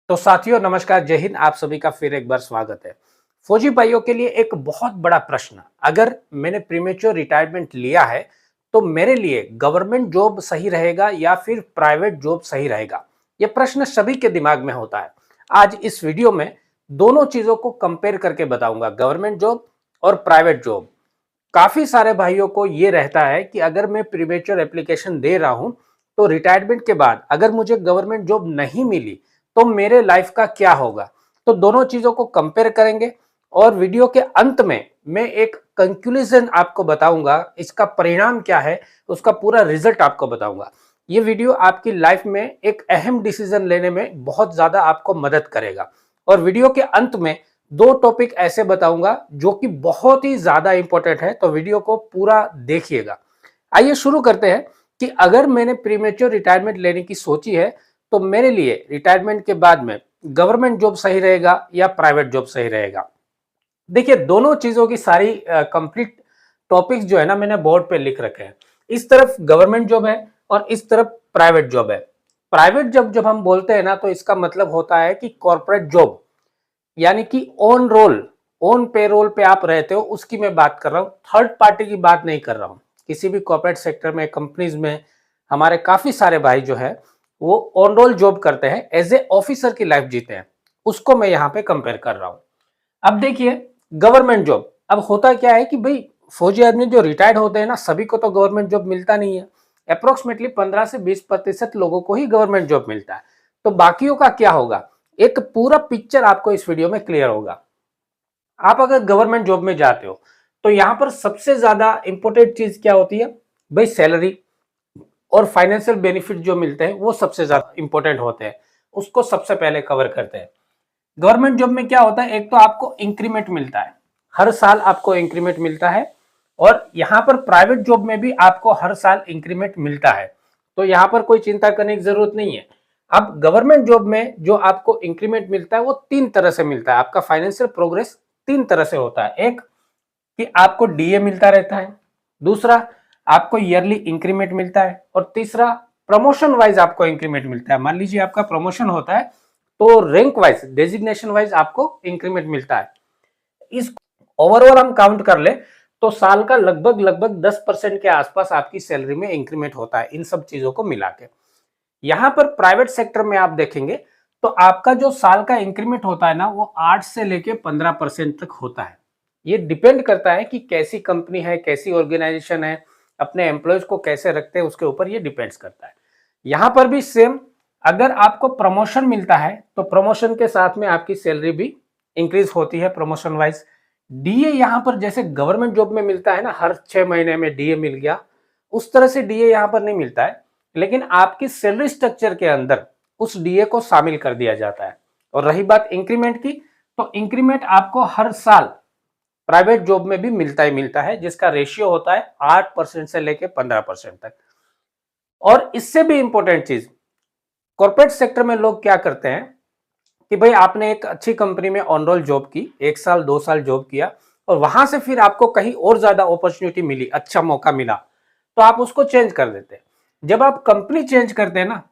तो साथियों नमस्कार, जय हिंद। आप सभी का फिर एक बार स्वागत है। फौजी भाइयों के लिए एक बहुत बड़ा प्रश्न, अगर मैंने प्रीमेच्योर रिटायरमेंट लिया है तो मेरे लिए गवर्नमेंट जॉब सही रहेगा या फिर प्राइवेट जॉब सही रहेगा? यह प्रश्न सभी के दिमाग में होता है। आज इस वीडियो में दोनों चीजों को कंपेयर करके बताऊंगा, गवर्नमेंट जॉब और प्राइवेट जॉब। काफी सारे भाइयों को ये रहता है कि अगर मैं प्रीमेच्योर एप्लीकेशन दे रहा हूं तो रिटायरमेंट के बाद अगर मुझे गवर्नमेंट जॉब नहीं मिली तो मेरे लाइफ का क्या होगा। तो दोनों चीजों को कंपेयर करेंगे और वीडियो के अंत में मैं एक कंक्लूजन आपको बताऊंगा, इसका परिणाम क्या है, उसका पूरा रिजल्ट आपको बताऊंगा। ये वीडियो आपकी लाइफ में एक अहम डिसीजन लेने में बहुत ज्यादा आपको मदद करेगा। और वीडियो के अंत में दो टॉपिक ऐसे बताऊंगा जो कि बहुत ही ज्यादा इंपॉर्टेंट है, तो वीडियो को पूरा देखिएगा। आइए शुरू करते हैं कि अगर मैंने प्रीमेच्योर रिटायरमेंट लेने की सोची है तो मेरे लिए रिटायरमेंट के बाद में गवर्नमेंट जॉब सही रहेगा या प्राइवेट जॉब सही रहेगा। देखिए, दोनों चीजों की सारी कंप्लीट टॉपिक्स जो है ना, मैंने बोर्ड पे लिख रखे हैं। इस तरफ गवर्नमेंट जॉब है और इस तरफ प्राइवेट जॉब है। प्राइवेट जॉब जब हम बोलते हैं ना तो इसका मतलब होता है कि कॉर्पोरेट जॉब, यानी कि ऑन रोल, ऑन पेरोल पे आप रहते हो, उसकी मैं बात कर रहा हूँ। थर्ड पार्टी की बात नहीं कर रहा हूँ। किसी भी कॉर्पोरेट सेक्टर में, कंपनीज में हमारे काफी सारे भाई जो है वो ऑन रोल जॉब करते हैं, एज ए ऑफिसर की लाइफ जीते हैं, उसको मैं यहाँ पे कंपेयर कर रहा हूँ। अब देखिए, गवर्नमेंट जॉब, अब होता क्या है कि भाई फौजी आदमी जो रिटायर्ड होते हैं ना, सभी को तो गवर्नमेंट जॉब मिलता नहीं है। अप्रोक्सीमेटली 15 से 20% लोगों को ही गवर्नमेंट जॉब मिलता है। तो बाकियों का क्या होगा, एक पूरा पिक्चर आपको इस वीडियो में क्लियर होगा। आप अगर गवर्नमेंट जॉब में जाते हो तो यहाँ पर सबसे ज्यादा इंपॉर्टेंट चीज क्या होती है भाई, सैलरी और फाइनेंशियल बेनिफिट जो मिलते हैं वो सबसे ज्यादा इंपॉर्टेंट होते हैं, उसको सबसे पहले कवर करते हैं। गवर्नमेंट जॉब में क्या होता है, एक तो आपको इंक्रीमेंट मिलता है, हर साल आपको इंक्रीमेंट मिलता है। और यहाँ पर प्राइवेट जॉब में भी आपको हर साल इंक्रीमेंट मिलता है, तो यहाँ पर कोई चिंता करने की जरूरत नहीं है। अब गवर्नमेंट जॉब में जो आपको इंक्रीमेंट मिलता है वो तीन तरह से मिलता है। आपका फाइनेंशियल प्रोग्रेस तीन तरह से होता है। एक कि आपको डीए मिलता रहता है, दूसरा आपको ईयरली इंक्रीमेंट मिलता है, और तीसरा प्रमोशन वाइज आपको इंक्रीमेंट मिलता है। मान लीजिए आपका प्रमोशन होता है तो रैंक वाइज, डेजिग्नेशन वाइज आपको इंक्रीमेंट मिलता है। इस ओवरऑल हम काउंट कर ले तो साल का लगभग लगभग 10% के आसपास आपकी सैलरी में इंक्रीमेंट होता है, इन सब चीजों को मिला के। यहाँ पर प्राइवेट सेक्टर में आप देखेंगे तो आपका जो साल का इंक्रीमेंट होता है ना, वो 8 से लेके 15% तक होता है। ये डिपेंड करता है कि कैसी कंपनी है, कैसी ऑर्गेनाइजेशन है, अपने एम्प्लॉयज को कैसे रखते हैं, उसके ऊपर ये डिपेंड्स करता है। यहाँ पर भी सेम, अगर आपको प्रमोशन मिलता है तो प्रमोशन के साथ में आपकी सैलरी भी इंक्रीज होती है प्रमोशन वाइज। डीए यहाँ पर जैसे गवर्नमेंट जॉब में मिलता है ना, हर 6 महीने में डीए मिल गया, उस तरह से डीए यहाँ पर नहीं मिलता है, लेकिन आपकी सैलरी स्ट्रक्चर के अंदर उस डीए को शामिल कर दिया जाता है। और रही बात इंक्रीमेंट की, तो इंक्रीमेंट आपको हर साल प्राइवेट जॉब में भी मिलता ही मिलता है, जिसका रेशियो होता है 8% से लेकर 15% तक। और इससे भी इंपॉर्टेंट चीज, कॉर्पोरेट सेक्टर में लोग क्या करते हैं कि भाई आपने एक अच्छी कंपनी में ऑन रोल जॉब की, 1 साल 2 साल जॉब किया, और वहां से फिर आपको कहीं और ज्यादा अपॉर्चुनिटी मिली, अच्छा मौका मिला, तो आप उसको चेंज कर देते हैं। जब आप कंपनी चेंज करते हैं ना,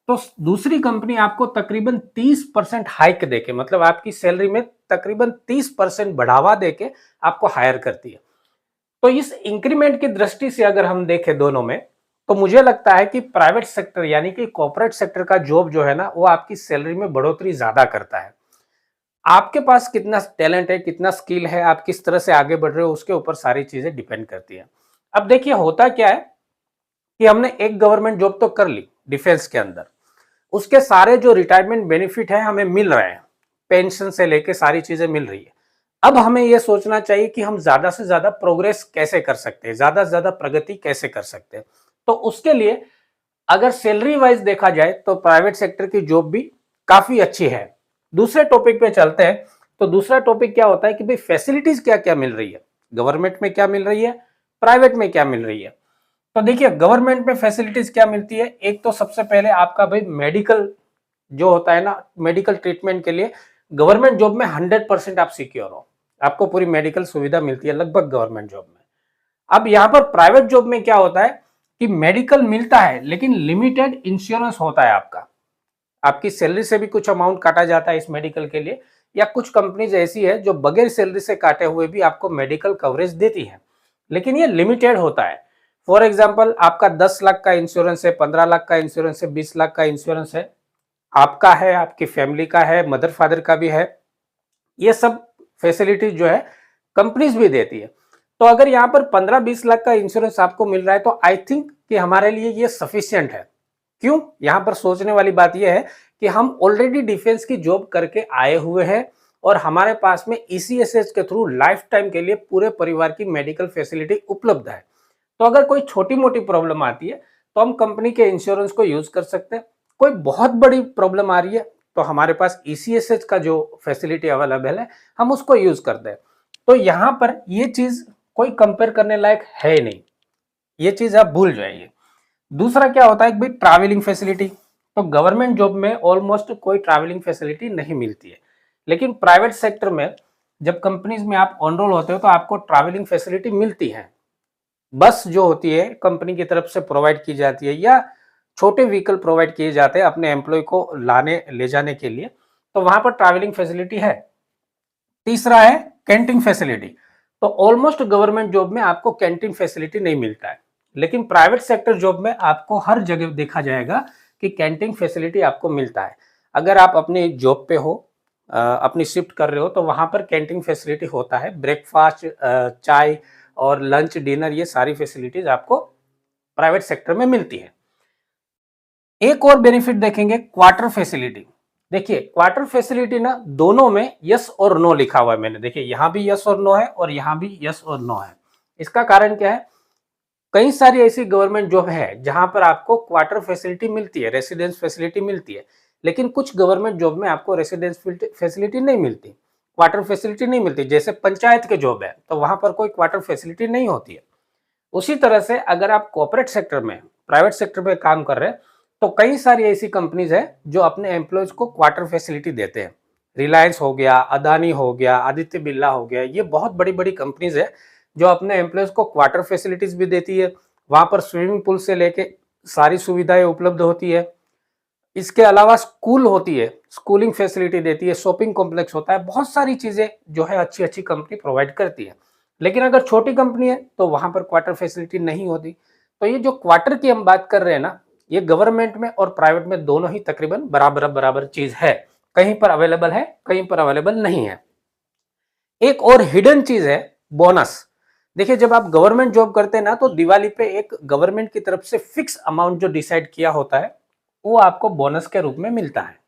तो दूसरी कंपनी आपको तकरीबन 30% हाइक देके, मतलब आपकी सैलरी में तकरीबन 30% बढ़ावा देके आपको हायर करती है। तो इस इंक्रीमेंट की दृष्टि से अगर हम देखें दोनों में, तो मुझे लगता है कि प्राइवेट सेक्टर यानी कि कॉर्पोरेट सेक्टर का जॉब जो है ना, वो आपकी सैलरी में बढ़ोतरी ज्यादा करता है। आपके पास कितना टैलेंट है, कितना स्किल है, आप किस तरह से आगे बढ़ रहे हो, उसके ऊपर सारी चीजें डिपेंड करती है। अब देखिए, होता क्या है कि हमने एक गवर्नमेंट जॉब तो कर ली डिफेंस के अंदर, उसके सारे जो रिटायरमेंट बेनिफिट है हमें मिल रहे हैं, पेंशन से लेके सारी चीजें मिल रही है। अब हमें यह सोचना चाहिए कि हम ज्यादा से ज्यादा प्रोग्रेस कैसे कर सकते हैं, ज्यादा से ज्यादा प्रगति कैसे कर सकते हैं। तो उसके लिए अगर सैलरी वाइज देखा जाए तो प्राइवेट सेक्टर की जॉब भी काफी अच्छी है। दूसरे टॉपिक पे चलते हैं। तो दूसरा टॉपिक क्या होता है कि भाई फैसिलिटीज क्या क्या मिल रही है, गवर्नमेंट में क्या मिल रही है, प्राइवेट में क्या मिल रही है। तो देखिए, गवर्नमेंट में फैसिलिटीज क्या मिलती है, एक तो सबसे पहले आपका भाई मेडिकल जो होता है ना, मेडिकल ट्रीटमेंट के लिए गवर्नमेंट जॉब में 100% आप सिक्योर हो, आपको पूरी मेडिकल सुविधा मिलती है लगभग गवर्नमेंट जॉब में। अब यहाँ पर प्राइवेट जॉब में क्या होता है कि मेडिकल मिलता है लेकिन लिमिटेड इंश्योरेंस होता है आपका। आपकी सैलरी से भी कुछ अमाउंट काटा जाता है इस मेडिकल के लिए, या कुछ कंपनीज ऐसी है जो बगैर सैलरी से काटे हुए भी आपको मेडिकल कवरेज देती है, लेकिन ये लिमिटेड होता है। फॉर एग्जाम्पल, आपका 10 लाख का इंश्योरेंस है, 15 लाख का इंश्योरेंस है, 20 लाख का इंश्योरेंस है, आपका है, आपकी फैमिली का है, मदर फादर का भी है, ये सब फैसिलिटीज जो है कंपनीज भी देती है। तो अगर यहाँ पर 15-20 लाख का इंश्योरेंस आपको मिल रहा है तो आई थिंक कि हमारे लिए ये सफिशियंट है। क्यों? यहाँ पर सोचने वाली बात यह है कि हम ऑलरेडी डिफेंस की जॉब करके आए हुए हैं और हमारे पास में ईसीएसएच के थ्रू लाइफ टाइम के लिए पूरे परिवार की मेडिकल फैसिलिटी उपलब्ध है। तो अगर कोई छोटी मोटी प्रॉब्लम आती है तो हम कंपनी के इंश्योरेंस को यूज कर सकते हैं। कोई बहुत बड़ी प्रॉब्लम आ रही है तो हमारे पास ईसीएसएच का जो फैसिलिटी अवेलेबल है हम उसको यूज करते हैं। तो यहाँ पर ये चीज कोई कंपेयर करने लायक है नहीं, ये चीज आप भूल जाइए। दूसरा क्या होता है कि भाई ट्रैवलिंग फैसिलिटी, तो गवर्नमेंट जॉब में ऑलमोस्ट कोई ट्रैवलिंग फैसिलिटी नहीं मिलती है, लेकिन प्राइवेट सेक्टर में जब कंपनीज में आप ऑनरोल होते हो तो आपको ट्रैवलिंग फैसिलिटी मिलती है। बस जो होती है कंपनी की तरफ से प्रोवाइड की जाती है, या छोटे व्हीकल प्रोवाइड किए जाते हैं अपने एम्प्लॉय को लाने ले जाने के लिए, तो वहां पर ट्रैवलिंग फैसिलिटी है। तीसरा है कैंटीन फैसिलिटी। तो ऑलमोस्ट गवर्नमेंट जॉब में आपको कैंटीन फैसिलिटी नहीं मिलता है, लेकिन प्राइवेट सेक्टर जॉब में आपको हर जगह देखा जाएगा कि कैंटीन फैसिलिटी आपको मिलता है। अगर आप अपनी जॉब पे हो, अपनी शिफ्ट कर रहे हो, तो वहां पर कैंटीन फैसिलिटी होता है। ब्रेकफास्ट, चाय और लंच डिनर, ये सारी फैसिलिटीज आपको प्राइवेट सेक्टर में मिलती है। एक और बेनिफिट देखेंगे, क्वार्टर फैसिलिटी। देखिए क्वार्टर फैसिलिटी ना दोनों में यस और नो लिखा हुआ है मैंने, देखिए यहां भी यस और नो है और यहां भी यस और नो है। इसका कारण क्या है? कई सारी ऐसी गवर्नमेंट जॉब है जहां पर आपको क्वार्टर फैसिलिटी मिलती है, रेसिडेंस फैसिलिटी मिलती है, लेकिन कुछ गवर्नमेंट जॉब में आपको रेसिडेंस फैसिलिटी नहीं मिलती, क्वार्टर फैसिलिटी नहीं मिलती। जैसे पंचायत के जॉब है तो वहां पर कोई क्वार्टर फैसिलिटी नहीं होती है। उसी तरह से अगर आप कॉर्पोरेट सेक्टर में, प्राइवेट सेक्टर में काम कर रहे हैं तो कई सारी ऐसी कंपनीज है जो अपने एम्प्लॉयज को क्वार्टर फैसिलिटी देते हैं। रिलायंस हो गया, अदानी हो गया, आदित्य बिरला हो गया, ये बहुत बड़ी बड़ी कंपनीज है जो अपने एम्प्लॉयज को क्वार्टर फैसिलिटीज भी देती है। वहां पर स्विमिंग पूल से लेके सारी सुविधाएं उपलब्ध होती है। इसके अलावा स्कूल होती है, स्कूलिंग फैसिलिटी देती है, शॉपिंग कॉम्प्लेक्स होता है, बहुत सारी चीजें जो है अच्छी अच्छी कंपनी प्रोवाइड करती है। लेकिन अगर छोटी कंपनी है तो वहां पर क्वार्टर फैसिलिटी नहीं होती। तो ये जो क्वार्टर की हम बात कर रहे हैं ना, ये गवर्नमेंट में और प्राइवेट में दोनों ही तकरीबन बराबर बराबर चीज है। कहीं पर अवेलेबल है, कहीं पर अवेलेबल नहीं है। एक और हिडन चीज है, बोनस। देखिए जब आप गवर्नमेंट जॉब करते हैं ना तो दिवाली पे एक गवर्नमेंट की तरफ से फिक्स अमाउंट जो डिसाइड किया होता है वो आपको बोनस के रूप में मिलता है।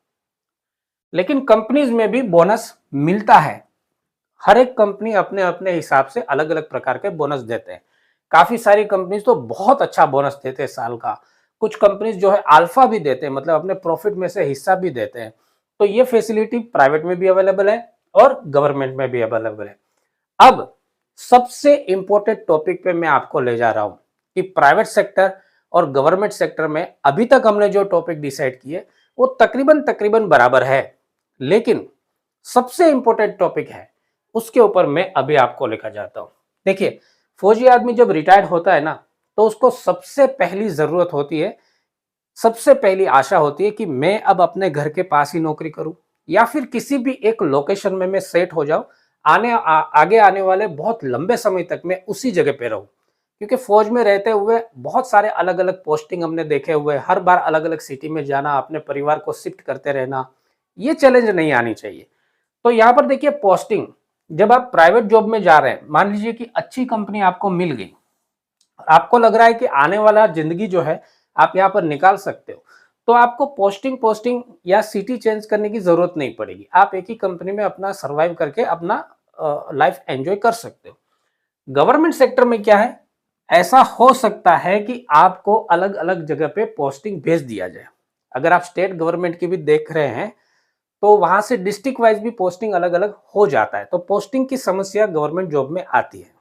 लेकिन कंपनीज में भी बोनस मिलता है। हर एक कंपनी अपने अपने हिसाब से अलग अलग प्रकार के बोनस देते हैं। काफी सारी कंपनीज तो बहुत अच्छा बोनस देते हैं साल का। कुछ कंपनीज जो है अल्फा भी देते हैं, मतलब अपने प्रॉफिट में से हिस्सा भी देते हैं। तो ये फैसिलिटी प्राइवेट में भी अवेलेबल है और गवर्नमेंट में भी अवेलेबल है। अब सबसे इंपॉर्टेंट टॉपिक पे मैं आपको ले जा रहा हूं कि प्राइवेट सेक्टर और गवर्नमेंट सेक्टर में अभी तक हमने जो टॉपिक डिसाइड किए वो तकरीबन तकरीबन बराबर है, लेकिन सबसे इंपॉर्टेंट टॉपिक है उसके ऊपर मैं अभी आपको लेकर जाता हूं। देखिए फौजी आदमी जब रिटायर्ड होता है ना तो उसको सबसे पहली जरूरत होती है, सबसे पहली आशा होती है कि मैं अब अपने घर के पास ही नौकरी करूं या फिर किसी भी एक लोकेशन में मैं सेट हो जाऊं। आगे आने वाले बहुत लंबे समय तक मैं उसी जगह पे रहूं, क्योंकि फौज में रहते हुए बहुत सारे अलग अलग पोस्टिंग हमने देखे हुए, हर बार अलग अलग सिटी में जाना, अपने परिवार को शिफ्ट करते रहना, ये चैलेंज नहीं आनी चाहिए। तो यहाँ पर देखिए पोस्टिंग, जब आप प्राइवेट जॉब में जा रहे हैं, मान लीजिए कि अच्छी कंपनी आपको मिल गई, आपको लग रहा है कि आने वाला जिंदगी जो है आप यहाँ पर निकाल सकते हो, तो आपको पोस्टिंग पोस्टिंग या सिटी चेंज करने की जरूरत नहीं पड़ेगी। आप एक ही कंपनी में अपना सर्वाइव करके अपना लाइफ एंजॉय कर सकते हो। गवर्नमेंट सेक्टर में क्या है, ऐसा हो सकता है कि आपको अलग अलग जगह पे पोस्टिंग भेज दिया जाए। अगर आप स्टेट गवर्नमेंट की भी देख रहे हैं तो वहां से डिस्ट्रिक्ट वाइज भी पोस्टिंग अलग अलग हो जाता है, तो पोस्टिंग की समस्या गवर्नमेंट जॉब में आती है।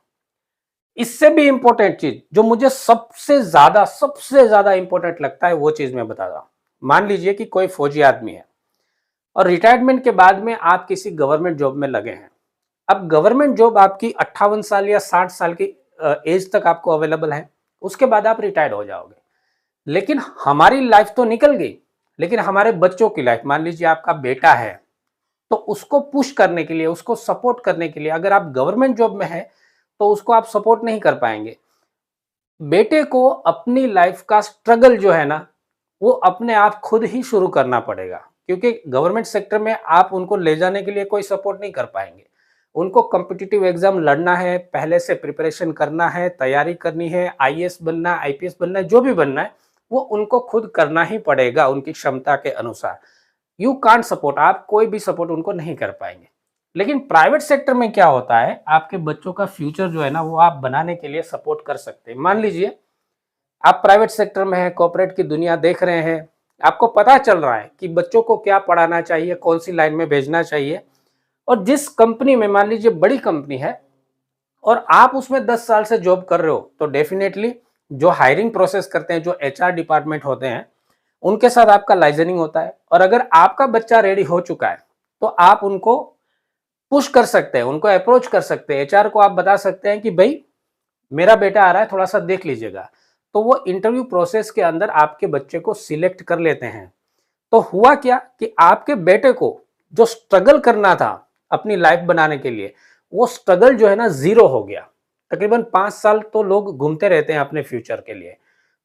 इससे भी इंपॉर्टेंट चीज जो मुझे सबसे ज्यादा इंपॉर्टेंट लगता है वो चीज मैं बता रहा हूं। मान लीजिए कि कोई फौजी आदमी है और रिटायरमेंट के बाद में आप किसी गवर्नमेंट जॉब में लगे हैं। अब गवर्नमेंट जॉब आपकी 58 साल या 60 साल की एज तक आपको अवेलेबल है, उसके बाद आप रिटायर्ड हो जाओगे। लेकिन हमारी लाइफ तो निकल गई, लेकिन हमारे बच्चों की लाइफ, मान लीजिए आपका बेटा है, तो उसको पुश करने के लिए, उसको सपोर्ट करने के लिए अगर आप गवर्नमेंट जॉब में हैं, तो उसको आप सपोर्ट नहीं कर पाएँगे। बेटे को अपनी लाइफ का स्ट्रगल जो है ना, वो अपने आप खुद ही शुरू करना पड़ेगा, क्योंकि गवर्नमेंट सेक्टर में आप उनको ले जाने के लिए कोई सपोर्ट नहीं कर पाएँगे। उनको कॉम्पिटिटिव एग्ज़ाम लड़ना है, पहले से प्रिपरेशन करना है, तैयारी करनी है, आईएएस बनना है, आईपीएस बनना है, जो भी बनना है, वो उनको खुद करना ही पड़ेगा उनकी क्षमता के अनुसार। यू कांट सपोर्ट, आप कोई भी सपोर्ट उनको नहीं कर पाएँगे। लेकिन प्राइवेट सेक्टर में क्या होता है, आपके बच्चों का फ्यूचर जो है ना, वो आप बनाने के लिए सपोर्ट कर सकते हैं। मान लीजिए आप प्राइवेट सेक्टर में हैं, कॉर्पोरेट की दुनिया देख रहे हैं, आपको पता चल रहा है कि बच्चों को क्या पढ़ाना चाहिए, कौन सी लाइन में भेजना चाहिए, और जिस कंपनी में, मान लीजिए बड़ी कंपनी है और आप उसमें 10 साल से जॉब कर रहे हो, तो डेफिनेटली जो हायरिंग प्रोसेस करते हैं, जो एचआर डिपार्टमेंट होते हैं, उनके साथ आपका लाइजनिंग होता है। और अगर आपका बच्चा रेडी हो चुका है, तो आप उनको पुश कर सकते हैं, उनको अप्रोच कर सकते हैं। एचआर को आप बता सकते हैं कि भाई मेरा बेटा आ रहा है, थोड़ा सा देख लीजिएगा। तो वो इंटरव्यू प्रोसेस के अंदर आपके बच्चे को सिलेक्ट कर लेते हैं। तो हुआ क्या कि आपके बेटे को जो स्ट्रगल करना था अपनी लाइफ बनाने के लिए, वो स्ट्रगल जो है ना ज़ीरो हो गया। तकरीबन 5 साल तो लोग घूमते रहते हैं अपने फ्यूचर के लिए,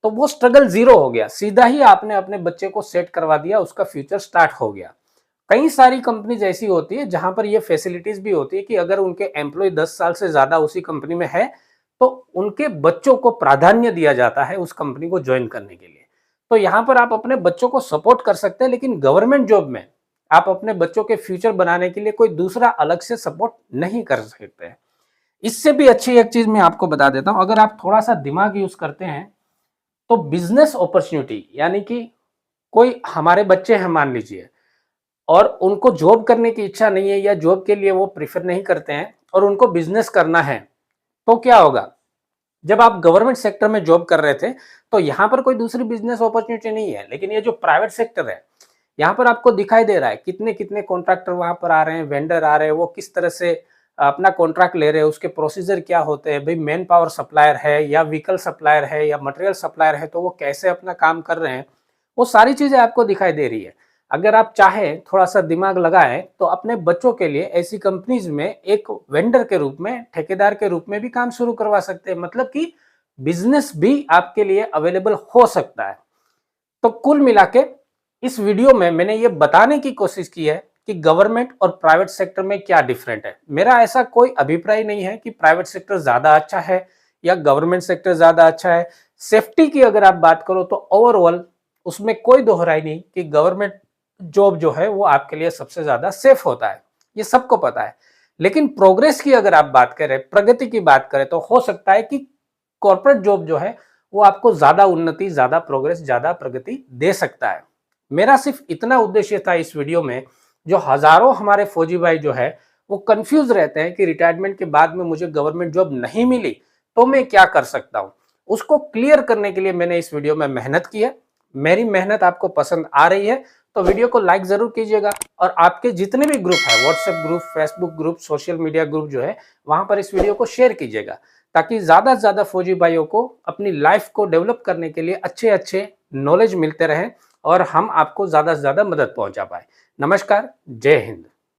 तो वो स्ट्रगल ज़ीरो हो गया। सीधा ही आपने अपने बच्चे को सेट करवा दिया, उसका फ्यूचर स्टार्ट हो गया। कई सारी कंपनीज ऐसी होती है जहां पर ये फैसिलिटीज भी होती है कि अगर उनके एम्प्लॉय 10 साल से ज्यादा उसी कंपनी में है, तो उनके बच्चों को प्राधान्य दिया जाता है उस कंपनी को ज्वाइन करने के लिए। तो यहाँ पर आप अपने बच्चों को सपोर्ट कर सकते हैं, लेकिन गवर्नमेंट जॉब में आप अपने बच्चों के फ्यूचर बनाने के लिए कोई दूसरा अलग से सपोर्ट नहीं कर सकते हैं। इससे भी अच्छी एक चीज मैं आपको बता देता हूं, अगर आप थोड़ा सा दिमाग यूज करते हैं, तो बिजनेस अपॉर्चुनिटी, यानी कि कोई हमारे बच्चे हैं मान लीजिए, और उनको जॉब करने की इच्छा नहीं है या जॉब के लिए वो प्रेफर नहीं करते हैं और उनको बिजनेस करना है, तो क्या होगा? जब आप गवर्नमेंट सेक्टर में जॉब कर रहे थे, तो यहाँ पर कोई दूसरी बिजनेस अपॉर्चुनिटी नहीं है, लेकिन ये जो प्राइवेट सेक्टर है, यहाँ पर आपको दिखाई दे रहा है कितने कितने कॉन्ट्रैक्टर वहां पर आ रहे हैं, वेंडर आ रहे हैं, वो किस तरह से अपना कॉन्ट्रैक्ट ले रहे हैं, उसके प्रोसीजर क्या होते हैं, भाई मैन पावर सप्लायर है या व्हीकल सप्लायर है या मटेरियल सप्लायर है, तो वो कैसे अपना काम कर रहे हैं, वो सारी चीजें आपको दिखाई दे रही है। अगर आप चाहें, थोड़ा सा दिमाग लगाएं, तो अपने बच्चों के लिए ऐसी कंपनीज में एक वेंडर के रूप में, ठेकेदार के रूप में भी काम शुरू करवा सकते हैं। मतलब कि बिजनेस भी आपके लिए अवेलेबल हो सकता है। तो कुल मिला के इस वीडियो में मैंने ये बताने की कोशिश की है कि गवर्नमेंट और प्राइवेट सेक्टर में क्या डिफरेंट है। मेरा ऐसा कोई अभिप्राय नहीं है कि प्राइवेट सेक्टर ज्यादा अच्छा है या गवर्नमेंट सेक्टर ज्यादा अच्छा है। सेफ्टी की अगर आप बात करो तो ओवरऑल उसमें कोई दोहराई नहीं कि गवर्नमेंट जॉब जो है वो आपके लिए सबसे ज्यादा सेफ होता है, ये सबको पता है। लेकिन प्रोग्रेस की अगर आप बात करें, प्रगति की बात करें, तो हो सकता है कि कॉर्पोरेट जॉब जो है वो आपको ज्यादा उन्नति, ज्यादा प्रोग्रेस, ज्यादा प्रगति दे सकता है। मेरा सिर्फ इतना उद्देश्य था इस वीडियो में, जो हजारों हमारे फौजी भाई जो है वो कंफ्यूज रहते हैं कि रिटायरमेंट के बाद में मुझे गवर्नमेंट जॉब नहीं मिली तो मैं क्या कर सकता हूं, उसको क्लियर करने के लिए मैंने इस वीडियो में मेहनत की है। मेरी मेहनत आपको पसंद आ रही है तो वीडियो को लाइक जरूर कीजिएगा, और आपके जितने भी ग्रुप है, WhatsApp group, Facebook group, social media group जो है, वहां पर इस वीडियो को शेयर कीजिएगा, ताकि ज्यादा से ज्यादा फौजी भाइयों को अपनी लाइफ को डेवलप करने के लिए अच्छे अच्छे नॉलेज मिलते रहे और हम आपको ज्यादा से ज्यादा मदद पहुंचा पाए। नमस्कार, जय हिंद।